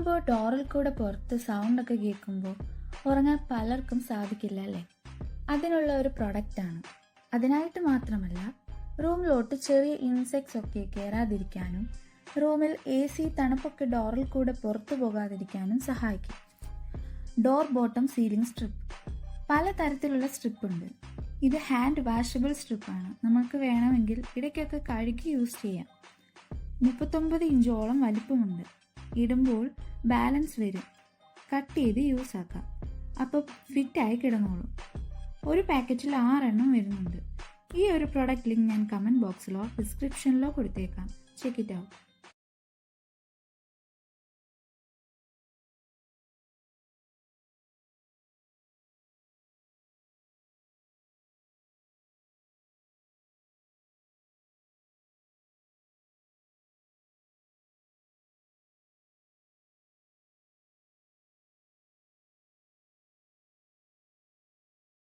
ഉറങ്ങുമ്പോൾ ഡോറിൽ കൂടെ പുറത്ത് സൗണ്ടൊക്കെ കേൾക്കുമ്പോൾ ഉറങ്ങാൻ പലർക്കും സാധിക്കില്ല അല്ലേ? അതിനുള്ള ഒരു പ്രൊഡക്റ്റാണ്. അതിനായിട്ട് മാത്രമല്ല, റൂമിലോട്ട് ചെറിയ ഇൻസെക്ട്സ് ഒക്കെ കയറാതിരിക്കാനും റൂമിൽ AC തണുപ്പൊക്കെ ഡോറിൽ കൂടെ പുറത്തു പോകാതിരിക്കാനും സഹായിക്കും. Door bottom sealing strip. പല തരത്തിലുള്ള സ്ട്രിപ്പ് ഉണ്ട്. ഇത് ഹാൻഡ് വാഷബിൾ സ്ട്രിപ്പാണ്. നമുക്ക് വേണമെങ്കിൽ ഇടയ്ക്കൊക്കെ കഴുകി യൂസ് ചെയ്യാം. 39 ഇഞ്ചോളം വലിപ്പമുണ്ട്. ഇടുമ്പോൾ ബാലൻസ് വരും. കട്ട് ചെയ്ത് യൂസ് ആക്കാം. അപ്പോൾ ഫിറ്റായി കിടന്നോളും. ഒരു പാക്കറ്റിൽ 6 എണ്ണം വരുന്നുണ്ട്. ഈ ഒരു പ്രൊഡക്റ്റ് ലിങ്ക് ഞാൻ കമൻറ്റ് ബോക്സിലോ ഡിസ്ക്രിപ്ഷനിലോ കൊടുത്തേക്കാം. Check it out.